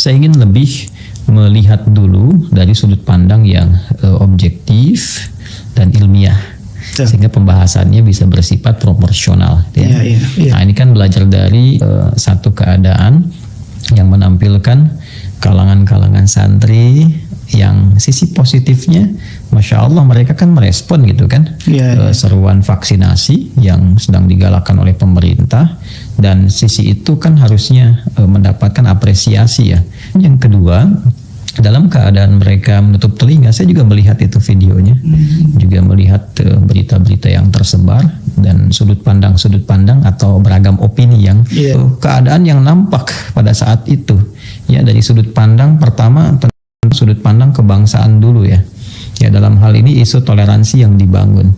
saya ingin lebih melihat dulu dari sudut pandang yang objektif dan ilmiah, sehingga pembahasannya bisa bersifat proporsional. Nah, ini kan belajar dari satu keadaan yang menampilkan kalangan-kalangan santri yang sisi positifnya, Masya Allah mereka kan merespon gitu kan, seruan vaksinasi yang sedang digalakkan oleh pemerintah, dan sisi itu kan harusnya mendapatkan apresiasi ya. Yang kedua, dalam keadaan mereka menutup telinga, saya juga melihat itu videonya, juga melihat berita-berita yang tersebar dan sudut pandang atau beragam opini yang keadaan yang nampak pada saat itu. Ya, dari sudut pandang pertama, sudut pandang kebangsaan dulu ya. Ya, dalam hal ini isu toleransi yang dibangun.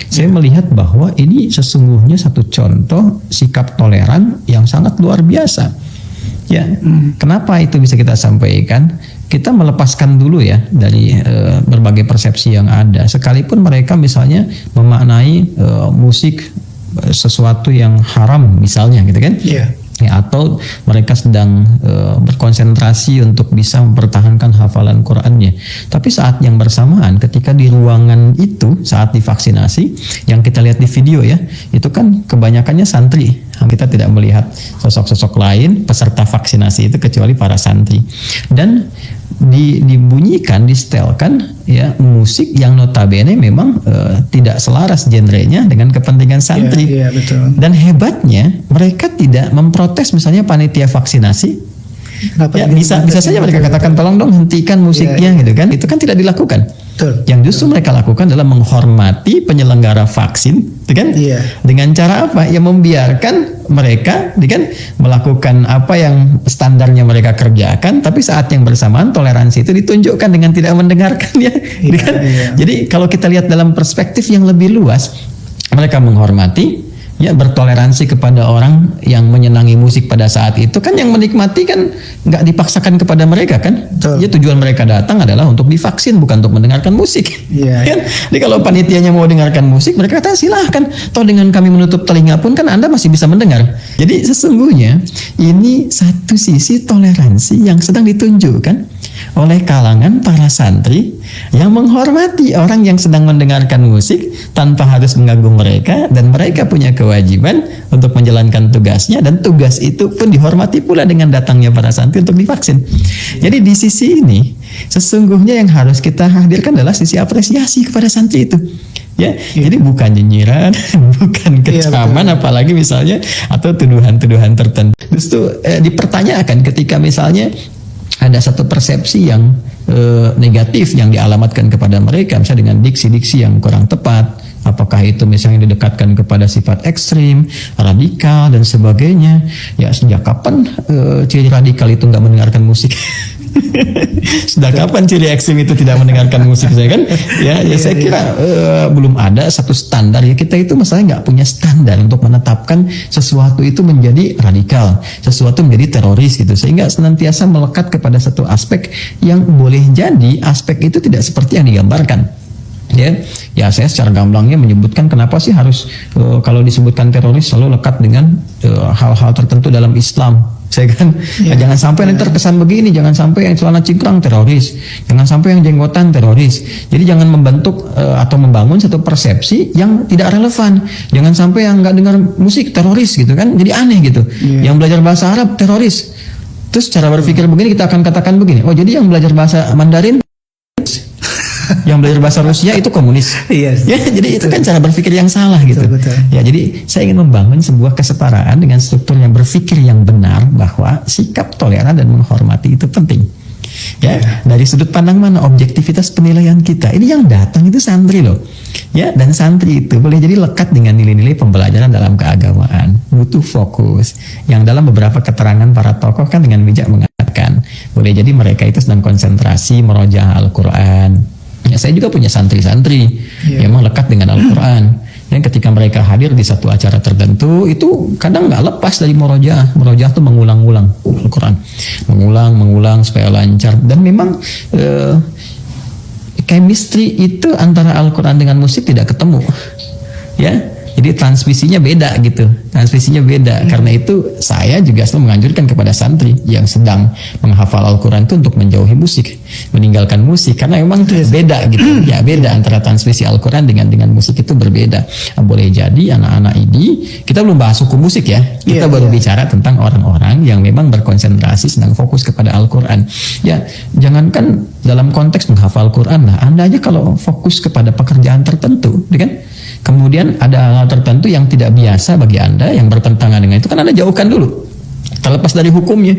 Saya melihat bahwa ini sesungguhnya satu contoh sikap toleran yang sangat luar biasa. Ya, kenapa itu bisa kita sampaikan? Kita melepaskan dulu ya dari berbagai persepsi yang ada. Sekalipun mereka misalnya memaknai musik sesuatu yang haram misalnya gitu kan. Ya, atau mereka sedang berkonsentrasi untuk bisa mempertahankan hafalan Qur'annya. Tapi saat yang bersamaan ketika di ruangan itu saat divaksinasi, yang kita lihat di video ya, itu kan kebanyakannya santri. Kita tidak melihat sosok-sosok lain peserta vaksinasi itu kecuali para santri. Dan dibunyikan, disetelkan ya musik yang notabene memang tidak selaras genrenya dengan kepentingan santri. Betul. Dan hebatnya mereka tidak memprotes misalnya panitia vaksinasi. Ya, bisa saja mereka katakan tolong dong hentikan musiknya gitu kan. Itu kan tidak dilakukan. Betul. Yang justru mereka lakukan adalah menghormati penyelenggara vaksin, gitu kan? Dengan cara apa? Ya membiarkan mereka, gitu kan, melakukan apa yang standarnya mereka kerjakan, tapi saat yang bersamaan toleransi itu ditunjukkan dengan tidak mendengarkan ya, gitu kan? Jadi kalau kita lihat dalam perspektif yang lebih luas, mereka menghormati, ya bertoleransi kepada orang yang menyenangi musik pada saat itu, kan yang menikmati kan nggak dipaksakan kepada mereka kan. Ya tujuan mereka datang adalah untuk divaksin, bukan untuk mendengarkan musik. Kan? Jadi kalau panitianya mau dengarkan musik, mereka kata silahkan, toh dengan kami menutup telinga pun kan Anda masih bisa mendengar. Jadi sesungguhnya ini satu sisi toleransi yang sedang ditunjukkan oleh kalangan para santri yang menghormati orang yang sedang mendengarkan musik tanpa harus mengganggu mereka, dan mereka punya kewajiban untuk menjalankan tugasnya, dan tugas itu pun dihormati pula dengan datangnya para santri untuk divaksin. Jadi di sisi ini sesungguhnya yang harus kita hadirkan adalah sisi apresiasi kepada santri itu. Ya, jadi bukan nyinyiran, bukan kecaman, apalagi misalnya atau tuduhan-tuduhan tertentu. Justru dipertanyakan ketika misalnya ada satu persepsi yang negatif yang dialamatkan kepada mereka, misalnya dengan diksi-diksi yang kurang tepat, apakah itu misalnya didekatkan kepada sifat ekstrim, radikal dan sebagainya. Ya, sejak kapan ciri radikal itu nggak mendengarkan musik? Sejak kapan ciri ekstrim itu tidak mendengarkan musik, saya kan? Saya kira belum ada satu standar ya. Kita itu masalahnya nggak punya standar untuk menetapkan sesuatu itu menjadi radikal, sesuatu menjadi teroris gitu, sehingga senantiasa melekat kepada satu aspek yang boleh jadi aspek itu tidak seperti yang digambarkan. Ya, saya secara gamblangnya menyebutkan kenapa sih harus kalau disebutkan teroris selalu lekat dengan hal-hal tertentu dalam Islam. Saya kan jangan sampai nanti terkesan begini, jangan sampai yang celana cingkrang teroris, jangan sampai yang jenggotan teroris. Jadi jangan membentuk atau membangun satu persepsi yang tidak relevan. Jangan sampai yang nggak dengar musik teroris gitu kan, jadi aneh gitu. Yang belajar bahasa Arab teroris. Terus cara berpikir begini kita akan katakan begini, oh jadi yang belajar bahasa Mandarin, yang belajar bahasa Rusia itu komunis. Ya, jadi itu kan cara berpikir yang salah gitu. Ya, jadi saya ingin membangun sebuah kesetaraan dengan struktur yang berpikir yang benar, bahwa sikap toleran dan menghormati itu penting. Ya, dari sudut pandang mana objektivitas penilaian kita. Ini yang datang itu santri loh. Ya, dan santri itu boleh jadi lekat dengan nilai-nilai pembelajaran dalam keagamaan. Butuh fokus. Yang dalam beberapa keterangan para tokoh kan dengan bijak mengatakan, boleh jadi mereka itu sedang konsentrasi merojaah Al-Quran. Ya, saya juga punya santri-santri yang memang lekat dengan Al-Quran. Dan ketika mereka hadir di satu acara tertentu, itu kadang nggak lepas dari murojaah. Murojaah itu mengulang-ulang Al-Quran, mengulang supaya lancar. Dan memang chemistry itu antara Al-Quran dengan musik tidak ketemu. Ya, Jadi transmisinya beda gitu. Transmisinya beda. Karena itu saya juga selalu menganjurkan kepada santri yang sedang menghafal Al-Quran itu untuk menjauhi musik, meninggalkan musik, karena memang beda gitu. Ya beda antara transmisi Al-Quran dengan musik itu berbeda. Boleh jadi anak-anak ini, kita belum bahas hukum musik ya. Kita baru bicara tentang orang-orang yang memang berkonsentrasi sedang fokus kepada Al-Quran. Ya, jangankan dalam konteks menghafal Quran lah, Anda aja kalau fokus kepada pekerjaan tertentu, kan? Kemudian ada hal tertentu yang tidak biasa bagi Anda yang bertentangan dengan itu, kan Anda jauhkan dulu, terlepas dari hukumnya.